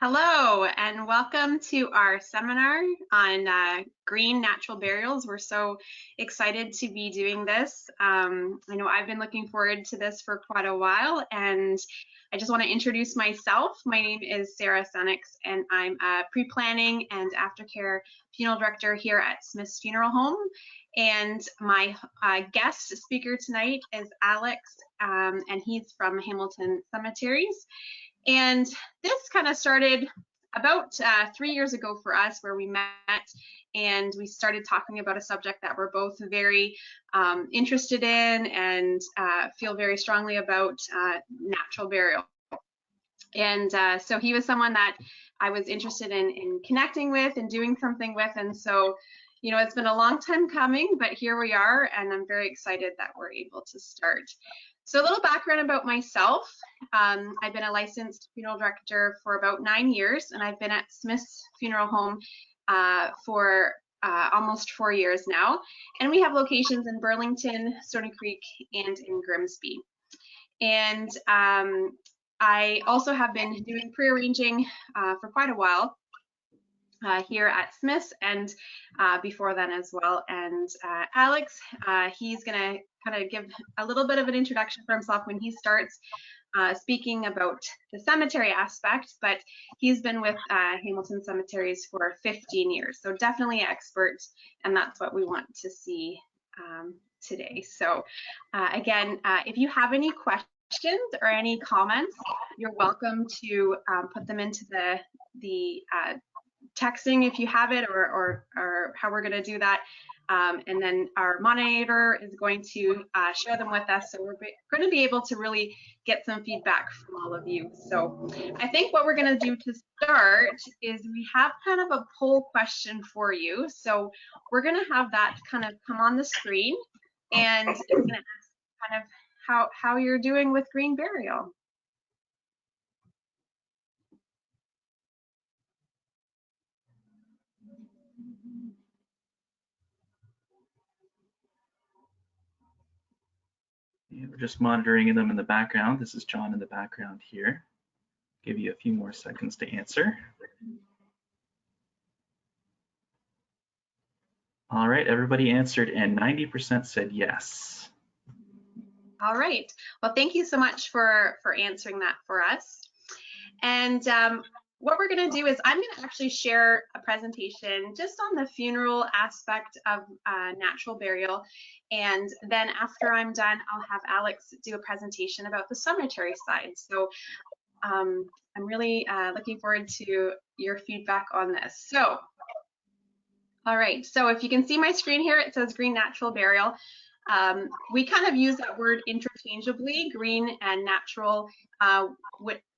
Hello and welcome to our seminar on green natural burials. We're so excited to be doing this. I know I've been looking forward to this for quite a while, and I just want to introduce myself. My name is Sarah Senix, and I'm a pre-planning and aftercare funeral director here at Smith's Funeral Home. And my guest speaker tonight is Alex, and he's from Hamilton Cemeteries. And this kind of started about 3 years ago for us, where we met and we started talking about a subject that we're both very interested in and feel very strongly about, natural burial. And so he was someone that I was interested in connecting with and doing something with. And so, you know, it's been a long time coming, but here we are, and I'm very excited that we're able to start. So a little background about myself. I've been a licensed funeral director for about 9 years, and I've been at Smith's Funeral Home for almost 4 years now. And we have locations in Burlington, Stony Creek, and in Grimsby. And I also have been doing pre-arranging for quite a while here at Smith's, and before then as well. And Alex, he's gonna kind of give a little bit of an introduction for himself when he starts speaking about the cemetery aspect, but he's been with Hamilton Cemeteries for 15 years, so definitely expert, and that's what we want to see today. So again, if you have any questions or any comments, you're welcome to put them into the texting if you have it, or how we're going to do that. And then our moderator is going to share them with us. So we're going to be able to really get some feedback from all of you. So I think what we're going to do to start is we have kind of a poll question for you. So we're going to have that kind of come on the screen, and it's going to ask kind of how you're doing with green burial. Yeah, we're just monitoring them in the background. This is John in the background here. Give you a few more seconds to answer. All right, everybody answered, and 90% said yes. All right. Well, thank you so much for answering that for us. And what we're going to do is I'm going to actually share a presentation just on the funeral aspect of natural burial. And then after I'm done, I'll have Alex do a presentation about the cemetery side. So I'm really looking forward to your feedback on this. So, all right. So if you can see my screen here, it says green natural burial. We kind of use that word interchangeably, green and natural.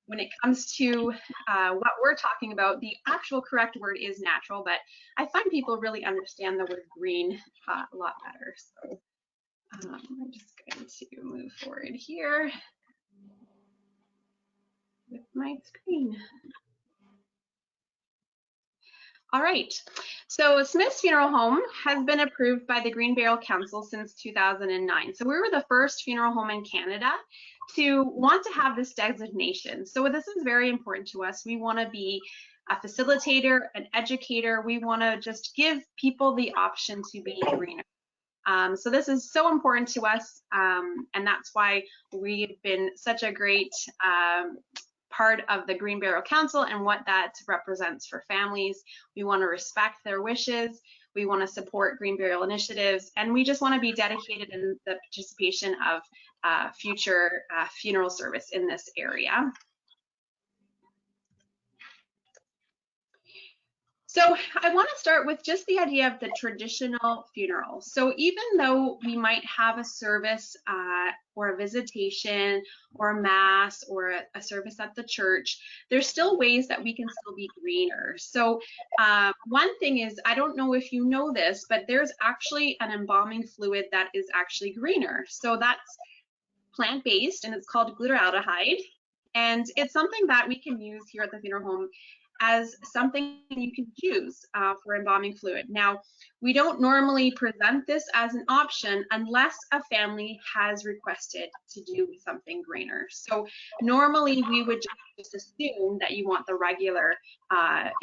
When it comes to what we're talking about, the actual correct word is natural, but I find people really understand the word green a lot better. So I'm just going to move forward here with my screen. All right, so Smith's Funeral Home has been approved by the Green Burial Council since 2009. So we were the first funeral home in Canada to want to have this designation. So this is very important to us. We want to be a facilitator, an educator. We want to just give people the option to be greener. So this is so important to us, and that's why we've been such a great part of the Green Burial Council and what that represents for families. We want to respect their wishes. We want to support green burial initiatives, and we just want to be dedicated in the participation of future funeral service in this area. So I want to start with just the idea of the traditional funeral. So even though we might have a service or a visitation or a mass or a service at the church, there's still ways that we can still be greener. So one thing is, I don't know if you know this, but there's actually an embalming fluid that is actually greener. So that's plant-based, and it's called glutaraldehyde. And it's something that we can use here at the funeral home as something you can choose for embalming fluid. Now, we don't normally present this as an option unless a family has requested to do something greener. So normally we would just assume that you want the regular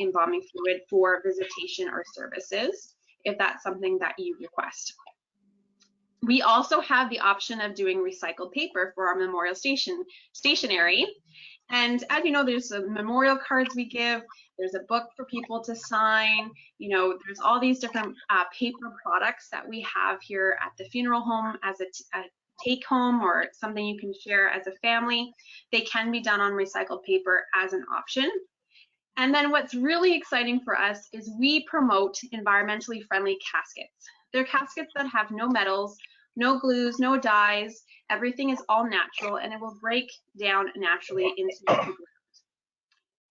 embalming fluid for visitation or services, if that's something that you request. We also have the option of doing recycled paper for our memorial stationery. And as you know, there's the memorial cards we give, there's a book for people to sign, you know, there's all these different paper products that we have here at the funeral home as a take home or something you can share as a family. They can be done on recycled paper as an option. And then what's really exciting for us is we promote environmentally friendly caskets. They're caskets that have no metals, no glues, no dyes. Everything is all natural and it will break down naturally into the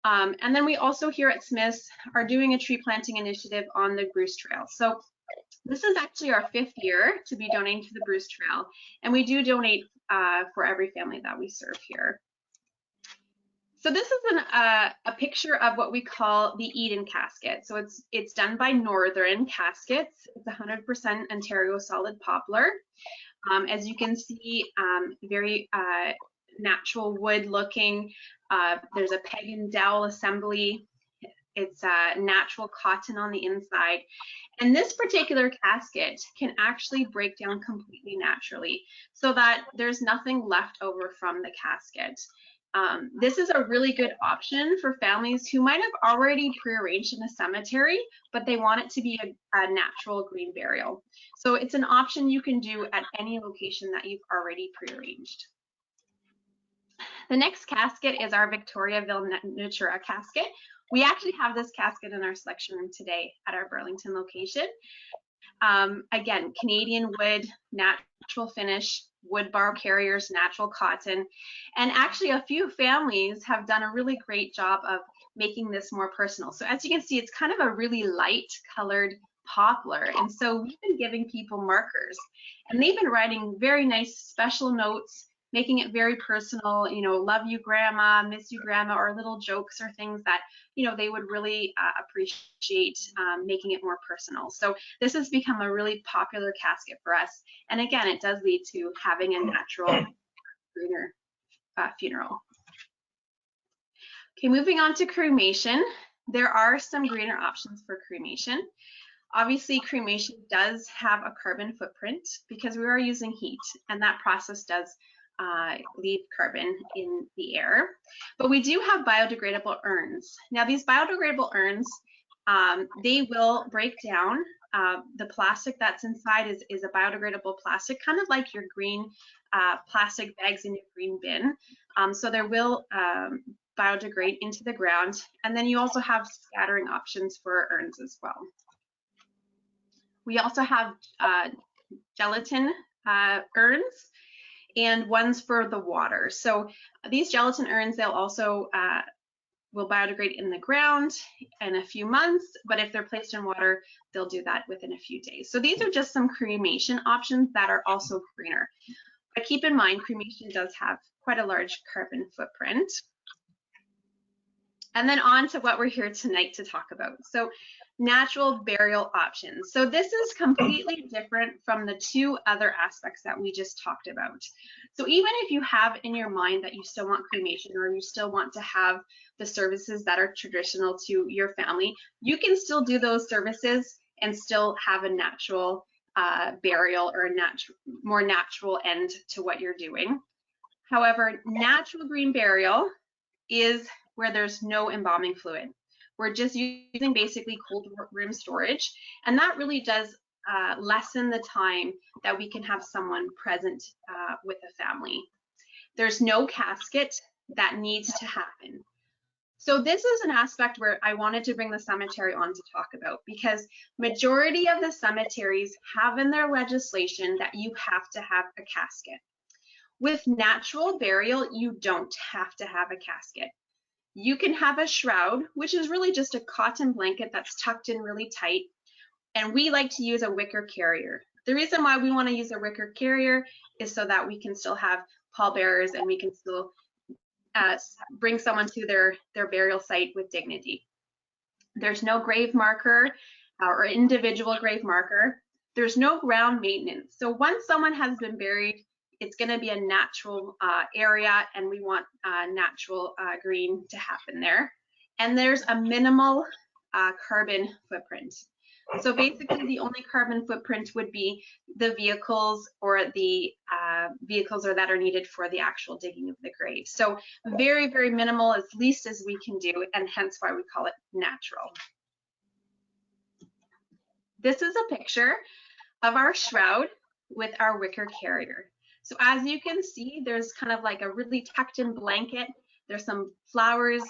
ground. And then we also here at Smith's are doing a tree planting initiative on the Bruce Trail. So this is actually our 5th year to be donating to the Bruce Trail, and we do donate for every family that we serve here. So this is a picture of what we call the Eden casket. So it's done by Northern Caskets. It's 100% Ontario solid poplar. As you can see, very natural wood looking. There's a peg and dowel assembly. It's natural cotton on the inside. And this particular casket can actually break down completely naturally so that there's nothing left over from the casket. This is a really good option for families who might have already prearranged in a cemetery, but they want it to be a natural green burial. So it's an option you can do at any location that you've already prearranged. The next casket is our Victoriaville Natura casket. We actually have this casket in our selection room today at our Burlington location. Again, Canadian wood, natural finish, wood bar carriers, natural cotton. And actually a few families have done a really great job of making this more personal. So as you can see, it's kind of a really light colored poplar. And so we've been giving people markers and they've been writing very nice special notes, making it very personal, you know, love you grandma, miss you grandma, or little jokes or things that, you know, they would really appreciate, making it more personal. So this has become a really popular casket for us. And again, it does lead to having a natural greener funeral. Okay, moving on to cremation. There are some greener options for cremation. Obviously, cremation does have a carbon footprint because we are using heat, and that process does leave carbon in the air. But we do have biodegradable urns. Now, these biodegradable urns, they will break down. The plastic that's inside is a biodegradable plastic, kind of like your green plastic bags in your green bin. So there will biodegrade into the ground. And then you also have scattering options for urns as well. We also have gelatin urns and ones for the water. So these gelatin urns, they'll also will biodegrade in the ground in a few months, but if they're placed in water, they'll do that within a few days. So these are just some cremation options that are also greener. But keep in mind, cremation does have quite a large carbon footprint. And then on to what we're here tonight to talk about. So natural burial options. So this is completely different from the 2 other aspects that we just talked about. So even if you have in your mind that you still want cremation or you still want to have the services that are traditional to your family, you can still do those services and still have a natural burial or a more natural end to what you're doing. However, natural green burial is where there's no embalming fluid. We're just using basically cold room storage, and that really does lessen the time that we can have someone present with the family. There's no casket that needs to happen. So this is an aspect where I wanted to bring the cemetery on to talk about, because majority of the cemeteries have in their legislation that you have to have a casket. With natural burial, you don't have to have a casket. You can have a shroud, which is really just a cotton blanket that's tucked in really tight. And we like to use a wicker carrier. The reason why we want to use a wicker carrier is so that we can still have pallbearers and we can still bring someone to their burial site with dignity. There's no grave marker or individual grave marker. There's no ground maintenance. So once someone has been buried, it's going to be a natural area, and we want natural green to happen there. And there's a minimal carbon footprint. So basically the only carbon footprint would be the vehicles or the vehicles that are needed for the actual digging of the grave. So very, very minimal, as least as we can do, and hence why we call it natural. This is a picture of our shroud with our wicker carrier. So as you can see, there's kind of like a really tucked in blanket. There's some flowers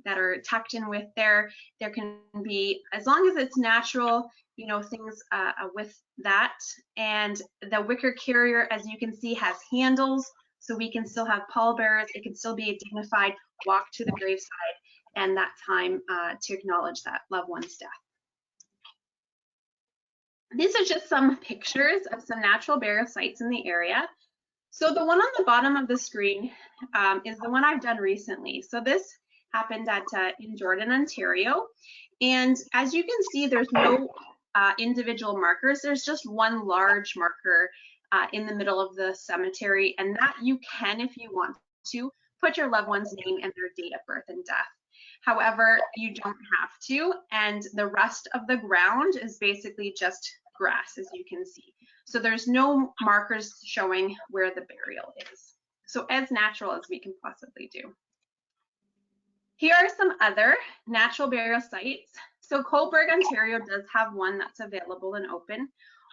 that are tucked in with there. There can be, as long as it's natural, you know, things with that. And the wicker carrier, as you can see, has handles, so we can still have pallbearers. It can still be a dignified walk to the graveside and that time to acknowledge that loved one's death. These are just some pictures of some natural burial sites in the area. So the one on the bottom of the screen is the one I've done recently. So this happened at in Jordan, Ontario. And as you can see, there's no individual markers. There's just one large marker in the middle of the cemetery, and that you can, if you want to, put your loved one's name and their date of birth and death. However, you don't have to, and the rest of the ground is basically just grass, as you can see. So there's no markers showing where the burial is. So as natural as we can possibly do. Here are some other natural burial sites. So Cobourg, Ontario does have one that's available and open.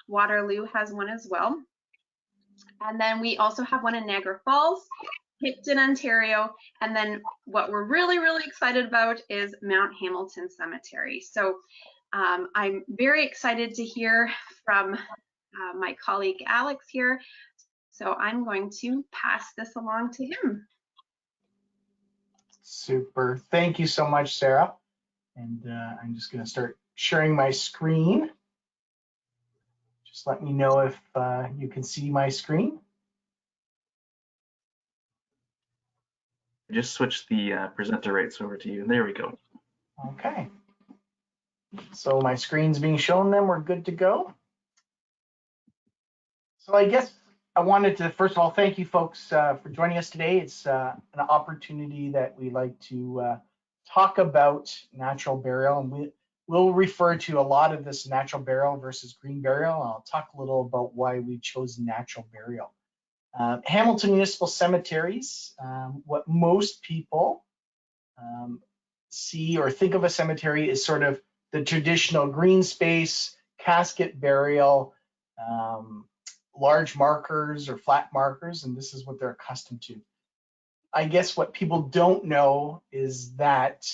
Waterloo has one as well. And then we also have one in Niagara Falls, Picton, Ontario, and then what we're really, really excited about is Mount Hamilton Cemetery. So I'm very excited to hear from my colleague Alex here. So I'm going to pass this along to him. Super. Thank you so much, Sarah. And I'm just going to start sharing my screen. Just let me know if you can see my screen. Just switch the presenter rates over to you. There we go. Okay. So my screen's being shown, then we're good to go. So I guess I wanted to, first of all, thank you folks for joining us today. It's an opportunity that we like to talk about natural burial, and we'll refer to a lot of this natural burial versus green burial. I'll talk a little about why we chose natural burial. Hamilton Municipal Cemeteries, what most people see or think of a cemetery is sort of the traditional green space, casket burial, large markers or flat markers, and this is what they're accustomed to. I guess what people don't know is that,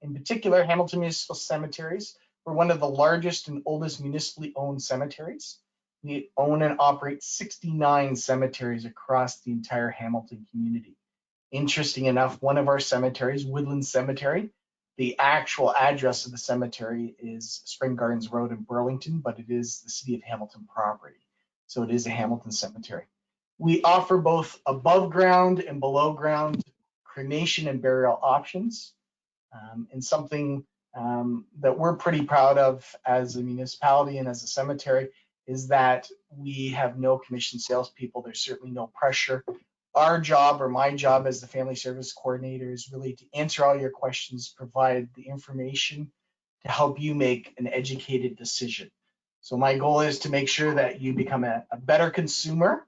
in particular, Hamilton Municipal Cemeteries, we're one of the largest and oldest municipally owned cemeteries. We own and operate 69 cemeteries across the entire Hamilton community. Interesting enough, one of our cemeteries, Woodland Cemetery, the actual address of the cemetery is Spring Gardens Road in Burlington, but it is the City of Hamilton property. So it is a Hamilton cemetery. We offer both above ground and below ground cremation and burial options. And something that we're pretty proud of as a municipality and as a cemetery is that we have no commission salespeople. There's certainly no pressure. Our job, or my job as the family service coordinator, is really to answer all your questions, provide the information to help you make an educated decision. So my goal is to make sure that you become a better consumer,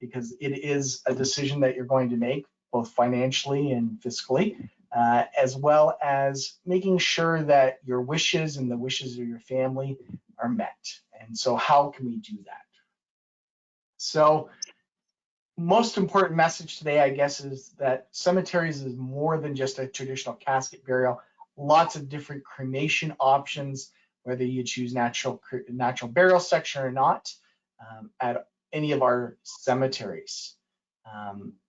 because it is a decision that you're going to make, both financially and fiscally, as well as making sure that your wishes and the wishes of your family are met. And so how can we do that? So most important message today, I guess, is that cemeteries is more than just a traditional casket burial. Lots of different cremation options, whether you choose natural burial section or not, at any of our cemeteries.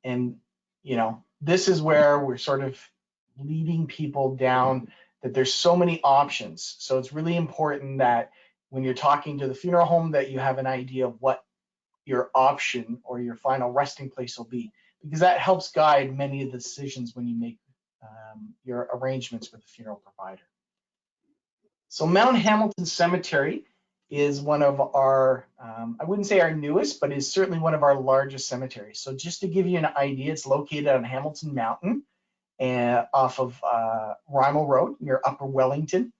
And you know, this is where we're sort of leading people down, that there's so many options. So it's really important that when you're talking to the funeral home that you have an idea of what your option or your final resting place will be, because that helps guide many of the decisions when you make your arrangements with the funeral provider. So Mount Hamilton Cemetery is one of our, I wouldn't say our newest, but is certainly one of our largest cemeteries. So just to give you an idea, it's located on Hamilton Mountain and off of Rymel Road near Upper Wellington.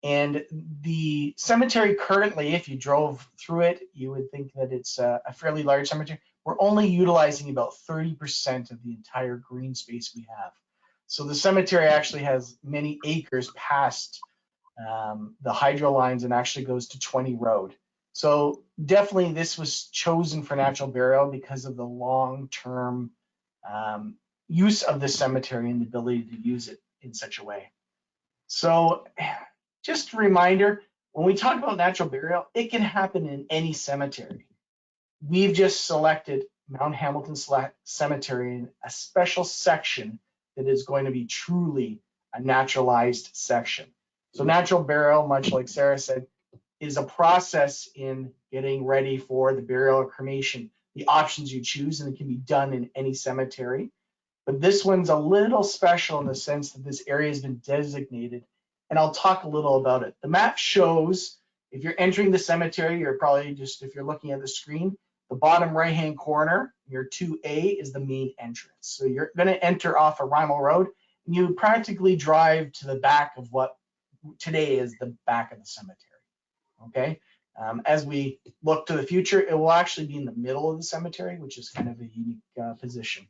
And the cemetery currently, if you drove through it, you would think that it's a fairly large cemetery. We're only utilizing about 30% of the entire green space we have. So the cemetery actually has many acres past the hydro lines and actually goes to 20 Road. So definitely this was chosen for natural burial because of the long-term use of the cemetery and the ability to use it in such a way. So just a reminder, when we talk about natural burial, it can happen in any cemetery. We've just selected Mount Hamilton Cemetery in a special section that is going to be truly a naturalized section. So natural burial, much like Sarah said, is a process in getting ready for the burial or cremation, the options you choose, and it can be done in any cemetery. But this one's a little special in the sense that this area has been designated, and I'll talk a little about it. The map shows, if you're entering the cemetery, you're probably just, if you're looking at the screen, the bottom right-hand corner, your 2A is the main entrance. So you're going to enter off of Rymel Road, and you practically drive to the back of what today is the back of the cemetery. Okay. As we look to the future, it will actually be in the middle of the cemetery, which is kind of a unique position.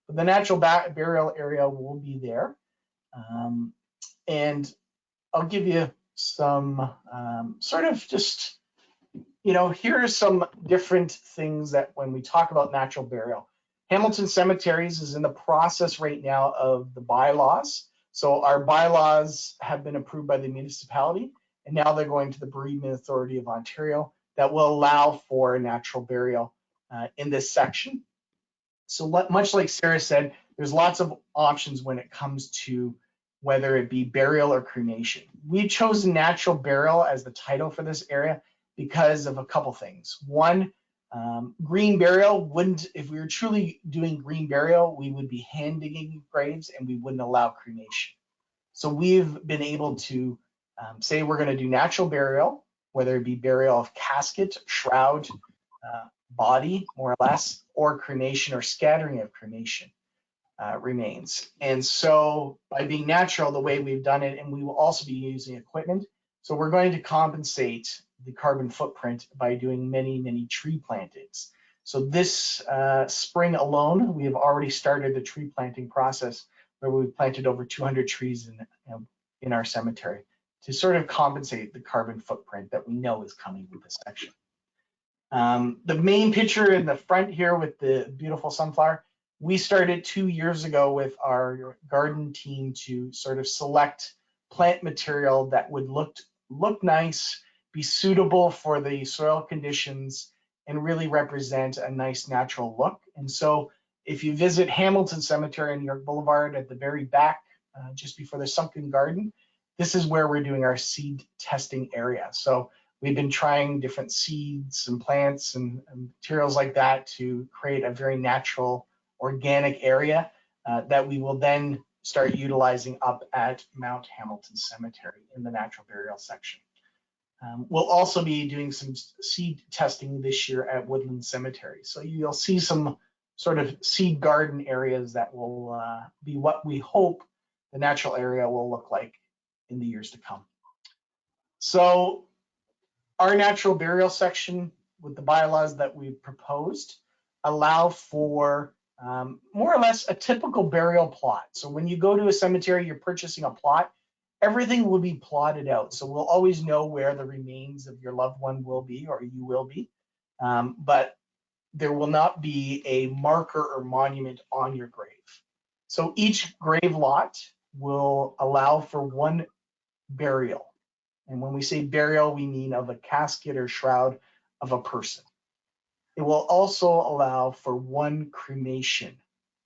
But the natural burial area will be there. And I'll give you some sort of just, here are some different things that when we talk about natural burial. Hamilton Cemeteries is in the process right now of the bylaws. So our bylaws have been approved by the municipality, and now they're going to the Bereavement Authority of Ontario that will allow for natural burial in this section. So much like Sarah said, there's lots of options when it comes to whether it be burial or cremation. We've chosen natural burial as the title for this area because of a couple things. One, green burial wouldn't, if we were truly doing green burial, we would be hand digging graves and we wouldn't allow cremation. So we've been able to say we're going to do natural burial, whether it be burial of casket, shroud, body, more or less, or cremation or scattering of cremation remains. And so by being natural, the way we've done it, and we will also be using equipment, so we're going to compensate the carbon footprint by doing many, many tree plantings. So this spring alone, we have already started the tree planting process where we've planted over 200 trees in our cemetery to sort of compensate the carbon footprint that we know is coming with this section. The main picture in the front here with the beautiful sunflower, we started 2 years ago with our garden team to sort of select plant material that would look nice, be suitable for the soil conditions, and really represent a nice natural look. And so if you visit Hamilton Cemetery on New York Boulevard at the very back, just before the sunken garden, this is where we're doing our seed testing area. So we've been trying different seeds and plants and materials like that to create a very natural, organic area that we will then start utilizing up at Mount Hamilton Cemetery in the natural burial section. We'll also be doing some seed testing this year at Woodland Cemetery. So you'll see some sort of seed garden areas that will be what we hope the natural area will look like in the years to come. So our natural burial section with the bylaws that we've proposed allow for more or less a typical burial plot. So when you go to a cemetery, you're purchasing a plot, everything will be plotted out. So we'll always know where the remains of your loved one will be or you will be, but there will not be a marker or monument on your grave. So each grave lot will allow for one burial. And when we say burial, we mean of a casket or shroud of a person. It will also allow for one cremation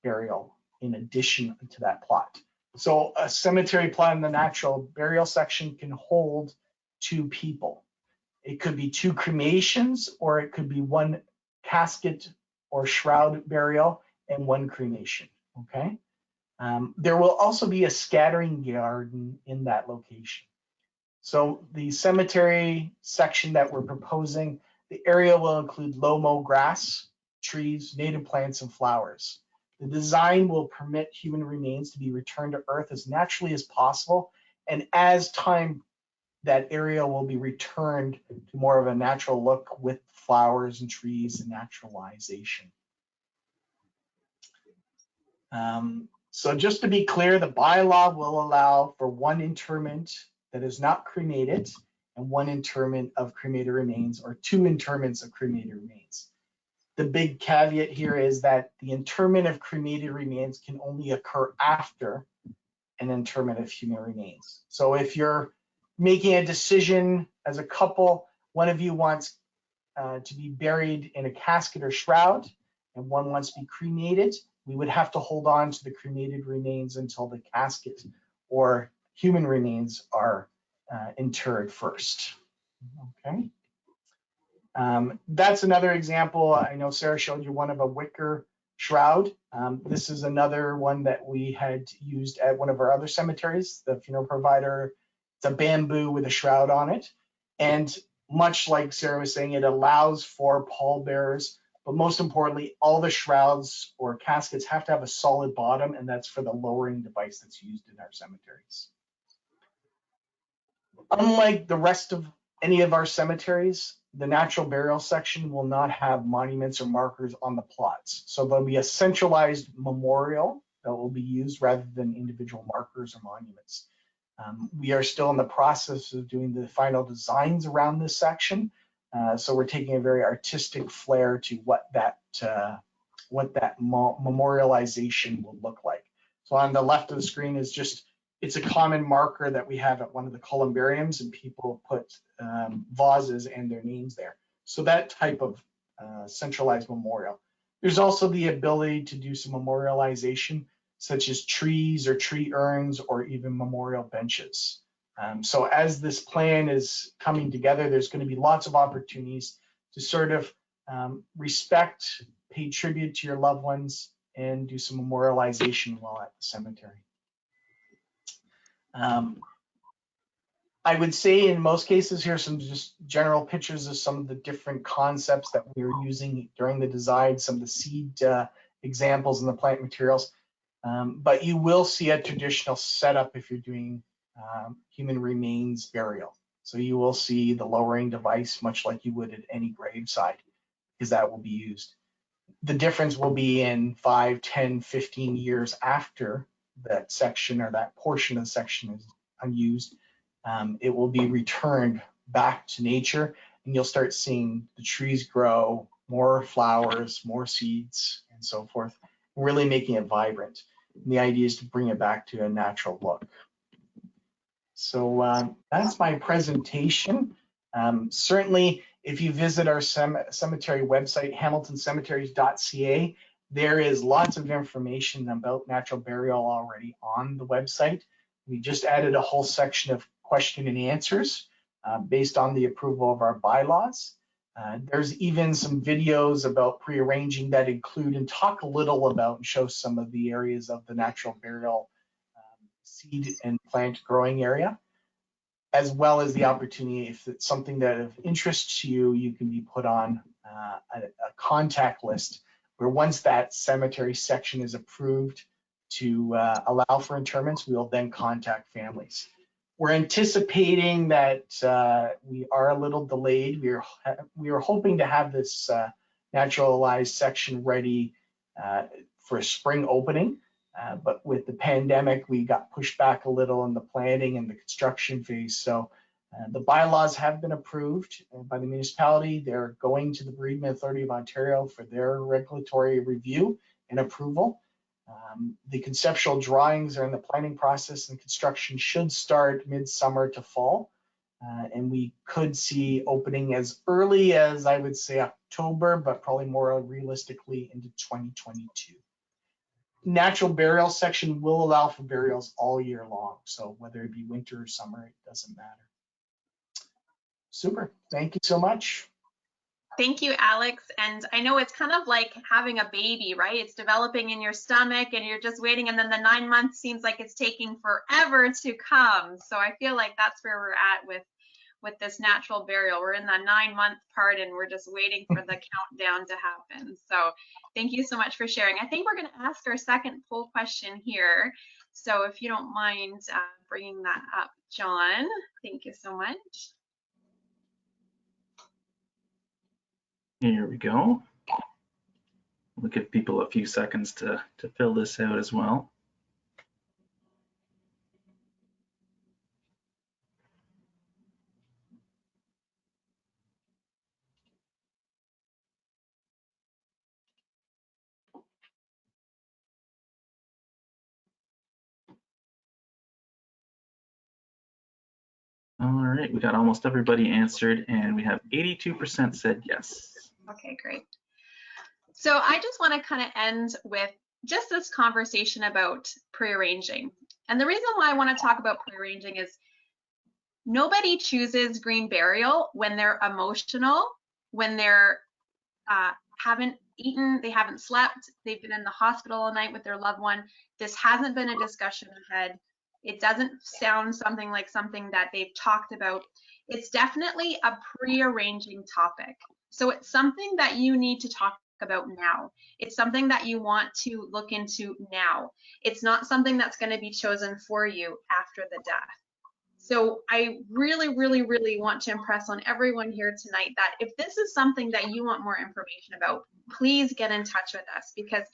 burial in addition to that plot. So a cemetery plot in the natural burial section can hold 2 people. It could be 2 cremations, or it could be 1 casket or shroud burial and 1 cremation, okay? There will also be a scattering garden in that location. So the cemetery section that we're proposing, the area will include low-mow grass, trees, native plants, and flowers. The design will permit human remains to be returned to Earth as naturally as possible, and as time, that area will be returned to more of a natural look with flowers and trees and naturalization. So just to be clear, the bylaw will allow for one interment that is not cremated and one interment of cremated remains, or two interments of cremated remains. The big caveat here is that the interment of cremated remains can only occur after an interment of human remains. So if you're making a decision as a couple, one of you wants to be buried in a casket or shroud, and one wants to be cremated, we would have to hold on to the cremated remains until the casket or human remains are interred first. Okay. That's another example. I know Sarah showed you one of a wicker shroud. This is another one that we had used at one of our other cemeteries. The funeral provider, it's a bamboo with a shroud on it. And much like Sarah was saying, it allows for pallbearers, but most importantly, all the shrouds or caskets have to have a solid bottom, and that's for the lowering device that's used in our cemeteries. Unlike the rest of any of our cemeteries, the natural burial section will not have monuments or markers on the plots. So there'll be a centralized memorial that will be used rather than individual markers or monuments. We are still in the process of doing the final designs around this section. So we're taking a very artistic flair to what that memorialization will look like. So on the left of the screen is just, it's a common marker that we have at one of the columbariums, and people put vases and their names there. So that type of centralized memorial. There's also the ability to do some memorialization, such as trees or tree urns or even memorial benches. So as this plan is coming together, there's going to be lots of opportunities to sort of respect, pay tribute to your loved ones, and do some memorialization while at the cemetery. I would say in most cases, here's some just general pictures of some of the different concepts that we were using during the design, some of the seed examples and the plant materials. But you will see a traditional setup if you're doing human remains burial. So you will see the lowering device, much like you would at any graveside, because that will be used. The difference will be in 5, 10, 15 years after that section or that portion of the section is unused. It will be returned back to nature, and you'll start seeing the trees grow, more flowers, more seeds, and so forth, really making it vibrant. And the idea is to bring it back to a natural look. So that's my presentation. Certainly, if you visit our cemetery website, hamiltoncemeteries.ca, there is lots of information about natural burial already on the website. We just added a whole section of question and answers based on the approval of our bylaws. There's even some videos about pre-arranging that include and talk a little about and show some of the areas of the natural burial seed and plant growing area, as well as the opportunity, if it's something that of interest to you, you can be put on a contact list where once that cemetery section is approved to allow for interments, we will then contact families. We're anticipating that we are a little delayed. We are hoping to have this naturalized section ready for a spring opening, but with the pandemic, we got pushed back a little in the planning and the construction phase. So the bylaws have been approved by the municipality. They're going to the Bereavement Authority of Ontario for their regulatory review and approval. The conceptual drawings are in the planning process, and construction should start midsummer to fall. And we could see opening as early as, I would say, October, but probably more realistically into 2022. Natural burial section will allow for burials all year long. So whether it be winter or summer, it doesn't matter. Super, thank you so much. Thank you, Alex. And I know it's kind of like having a baby, right? It's developing in your stomach and you're just waiting. And then the 9 months seems like it's taking forever to come. So I feel like that's where we're at with this natural burial. We're in the 9-month part and we're just waiting for the countdown to happen. So thank you so much for sharing. I think we're going to ask our second poll question here. So if you don't mind bringing that up, John, thank you so much. Here we go. We'll give people a few seconds to fill this out as well. All right, we got almost everybody answered, and we have 82% said yes. Okay, great. So I just want to kind of end with just this conversation about prearranging. And the reason why I want to talk about prearranging is nobody chooses green burial when they're emotional, when they're haven't eaten, they haven't slept, they've been in the hospital all night with their loved one. This hasn't been a discussion ahead. It doesn't sound something like something that they've talked about. It's definitely a prearranging topic. So it's something that you need to talk about now. It's something that you want to look into now. It's not something that's going to be chosen for you after the death. So I really, really, really want to impress on everyone here tonight that if this is something that you want more information about, please get in touch with us, because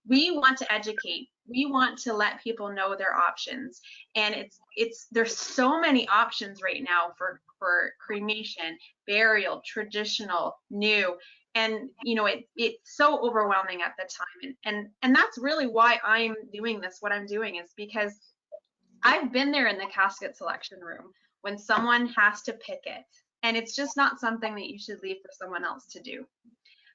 we want to educate. We want to let people know their options. And there's so many options right now for cremation, burial, traditional, new. And you know, it's so overwhelming at the time. And that's really why I'm doing this. What I'm doing is because I've been there in the casket selection room when someone has to pick it, and it's just not something that you should leave for someone else to do.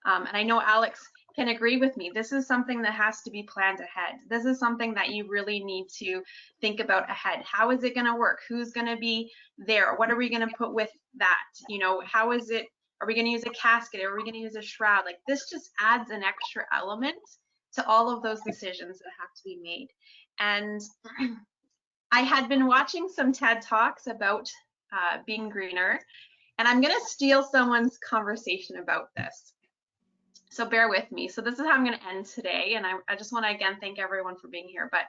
And I know Alex can agree with me. This is something that has to be planned ahead. This is something that you really need to think about ahead. How is it going to work? Who's going to be there? What are we going to put with that? You know, how is it? Are we going to use a casket? Are we going to use a shroud? Like, this just adds an extra element to all of those decisions that have to be made. And I had been watching some TED Talks about being greener, and I'm going to steal someone's conversation about this. So bear with me. So this is how I'm going to end today, and I just want to again thank everyone for being here. But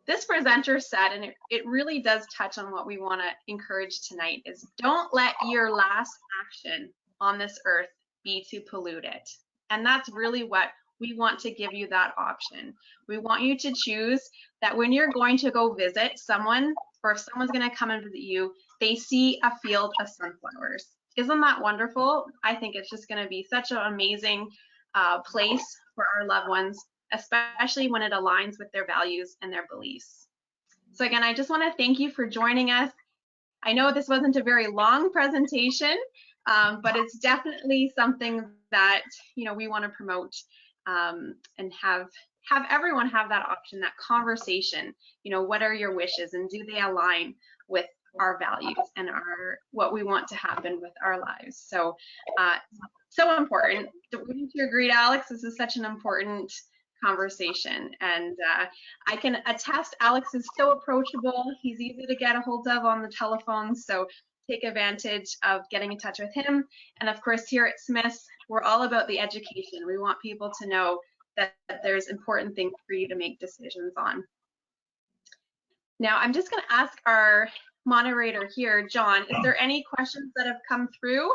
this presenter said, and it really does touch on what we want to encourage tonight, is don't let your last action on this earth be to pollute it. And that's really what we want to give you, that option. We want you to choose that when you're going to go visit someone, or if someone's going to come and visit you, they see a field of sunflowers. Isn't that wonderful? I think it's just going to be such an amazing place for our loved ones, especially when it aligns with their values and their beliefs. So again, I just want to thank you for joining us. I know this wasn't a very long presentation, but it's definitely something that, you know, we want to promote and have everyone have that option, that conversation. You know, what are your wishes, and do they align with our values and what we want to happen with our lives? So so important. Wouldn't you agree, Alex? This is such an important conversation, and I can attest Alex is so approachable. He's easy to get a hold of on the telephone, so take advantage of getting in touch with him. And of course, here at Smith's, we're all about the education. We want people to know that there's important things for you to make decisions on. Now, I'm just going to ask our moderator here, John, is there any questions that have come through?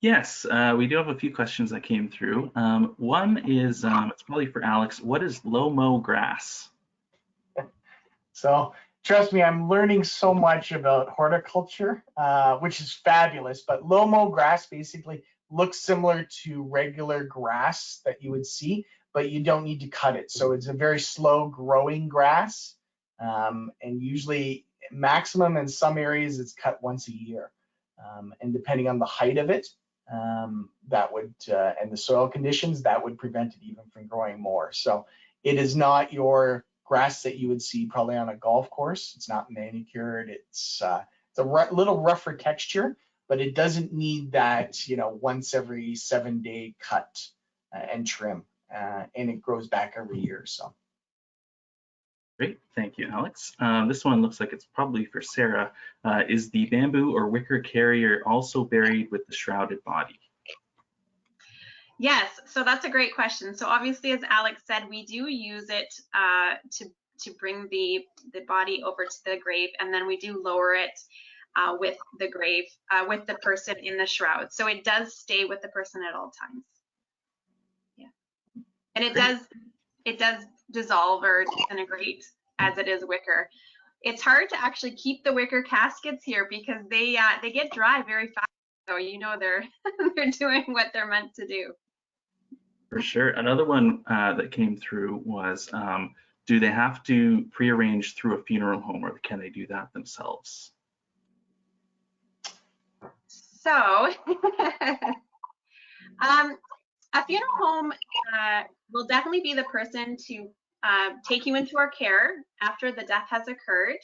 Yes, we do have a few questions that came through. One is, it's probably for Alex. What is low-mow grass? So trust me, I'm learning so much about horticulture, which is fabulous. But low-mow grass basically looks similar to regular grass that you would see, but you don't need to cut it. So it's a very slow growing grass. And usually maximum in some areas it's cut once a year. And depending on the height of it, that would, and the soil conditions, that would prevent it even from growing more. So it is not your grass that you would see probably on a golf course. It's not manicured. It's a little rougher texture, but it doesn't need that, once every 7-day cut and trim, and it grows back every year. So. Great, thank you, Alex. This one looks like it's probably for Sarah. Is the bamboo or wicker carrier also buried with the shrouded body? Yes, so that's a great question. So obviously, as Alex said, we do use it to bring the body over to the grave, and then we do lower it with the grave, with the person in the shroud. So it does stay with the person at all times. Yeah, and it does dissolve or disintegrate as it is wicker. It's hard to actually keep the wicker caskets here because they get dry very fast. So they're they're doing what they're meant to do. For sure. Another one that came through was, do they have to prearrange through a funeral home, or can they do that themselves? So a funeral home will definitely be the person to take you into our care after the death has occurred.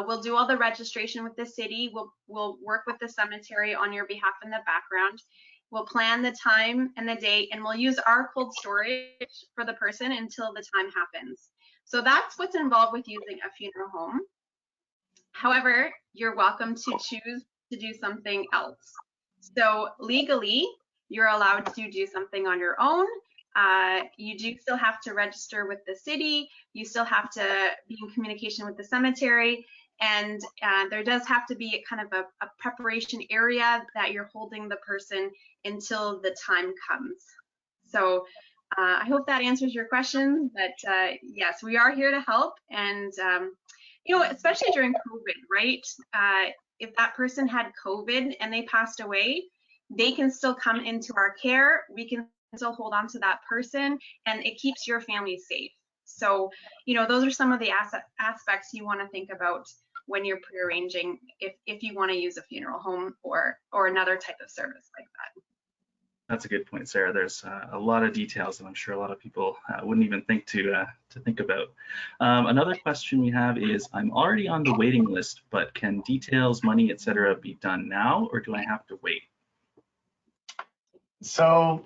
We'll do all the registration with the city. We'll work with the cemetery on your behalf in the background. We'll plan the time and the date, and we'll use our cold storage for the person until the time happens. So that's what's involved with using a funeral home. However, you're welcome to choose to do something else. So legally, you're allowed to do something on your own. You do still have to register with the city. You still have to be in communication with the cemetery. And there does have to be kind of a preparation area that you're holding the person until the time comes. So I hope that answers your question. But yes, we are here to help. And, especially during COVID, right? If that person had COVID and they passed away, they can still come into our care. We can still hold on to that person, and it keeps your family safe. So, those are some of the aspects you want to think about when you're prearranging if you want to use a funeral home or another type of service like that. That's a good point, Sarah. There's a lot of details that I'm sure a lot of people wouldn't even think to think about. Another question we have is, I'm already on the waiting list, but can details, money, etc. be done now, or do I have to wait? So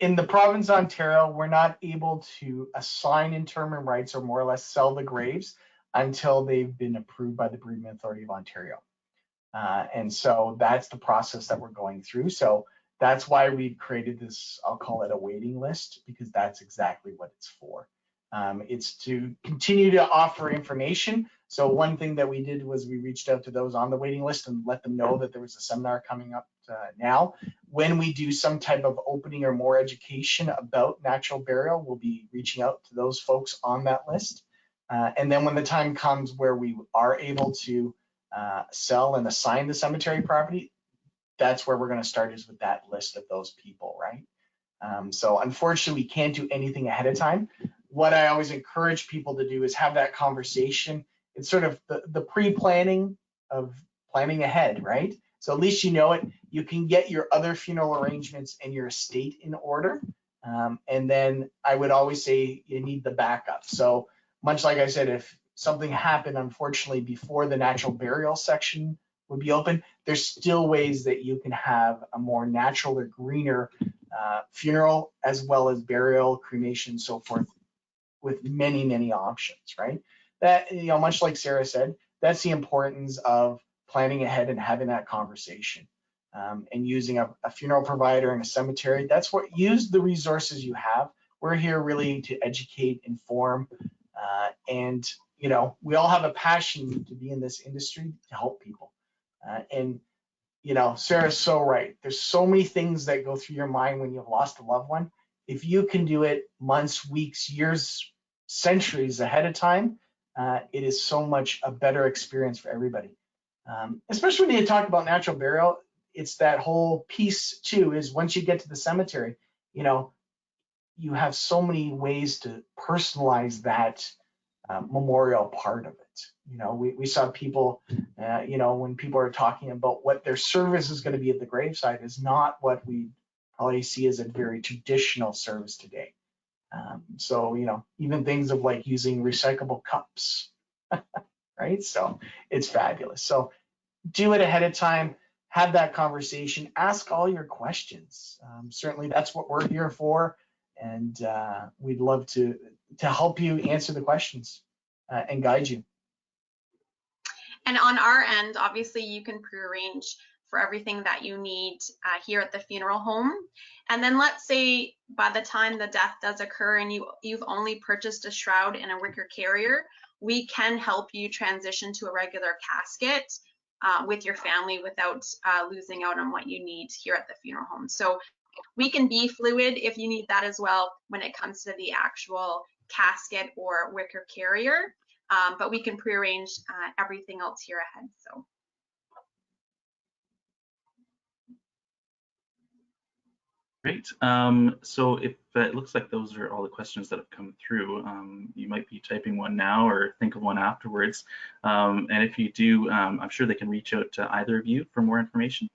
in the province of Ontario, we're not able to assign interment rights or more or less sell the graves until they've been approved by the Bereavement Authority of Ontario. And so that's the process that we're going through. So that's why we've created this, I'll call it a waiting list, because that's exactly what it's for. It's to continue to offer information. So one thing that we did was we reached out to those on the waiting list and let them know that there was a seminar coming up now. When we do some type of opening or more education about natural burial, we'll be reaching out to those folks on that list. And then when the time comes where we are able to sell and assign the cemetery property, that's where we're going to start, is with that list of those people, right? So unfortunately, we can't do anything ahead of time. What I always encourage people to do is have that conversation. It's sort of the pre-planning of planning ahead, right? So at least you know it. You can get your other funeral arrangements and your estate in order. And then I would always say you need the backup. So much like I said, if something happened, unfortunately, before the natural burial section would be open, there's still ways that you can have a more natural or greener funeral, as well as burial, cremation, so forth, with many, many options, right? That, much like Sarah said, that's the importance of planning ahead and having that conversation, and using a funeral provider and a cemetery. That's what, use the resources you have. We're here really to educate, inform, and we all have a passion to be in this industry to help people. And Sarah's so right. There's so many things that go through your mind when you've lost a loved one. If you can do it months, weeks, years, centuries ahead of time, it is so much a better experience for everybody. Especially when you talk about natural burial, it's that whole piece too, is once you get to the cemetery, you have so many ways to personalize that memorial part of it. We saw people, when people are talking about what their service is going to be at the graveside, is not what we probably see as a very traditional service today. So, even things of like using recyclable cups, right? So it's fabulous. So do it ahead of time, have that conversation, ask all your questions. Certainly that's what we're here for, and we'd love to help you answer the questions and guide you. And on our end, obviously, you can prearrange for everything that you need here at the funeral home. And then let's say by the time the death does occur and you've only purchased a shroud and a wicker carrier, we can help you transition to a regular casket with your family without losing out on what you need here at the funeral home. So we can be fluid if you need that as well when it comes to the actual casket or wicker carrier. But we can prearrange everything else here ahead. So. Great. So if it looks like those are all the questions that have come through, you might be typing one now or think of one afterwards. And if you do, I'm sure they can reach out to either of you for more information.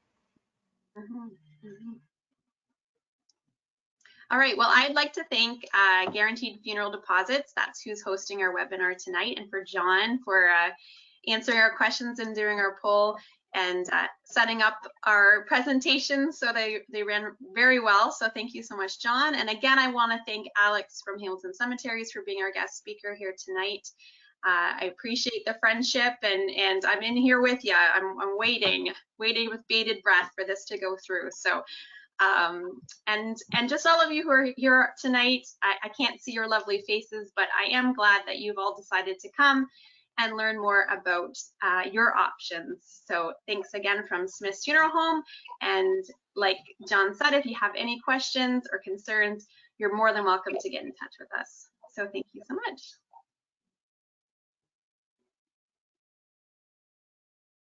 All right, well, I'd like to thank Guaranteed Funeral Deposits. That's who's hosting our webinar tonight, and for John for answering our questions and doing our poll and setting up our presentation. So they ran very well. So thank you so much, John. And again, I want to thank Alex from Hamilton Cemeteries for being our guest speaker here tonight. I appreciate the friendship, and I'm in here with you. I'm waiting with bated breath for this to go through. So. And just all of you who are here tonight, I can't see your lovely faces, but I am glad that you've all decided to come and learn more about your options. So thanks again from Smith's Funeral Home. And like John said, if you have any questions or concerns, you're more than welcome to get in touch with us. So thank you so much.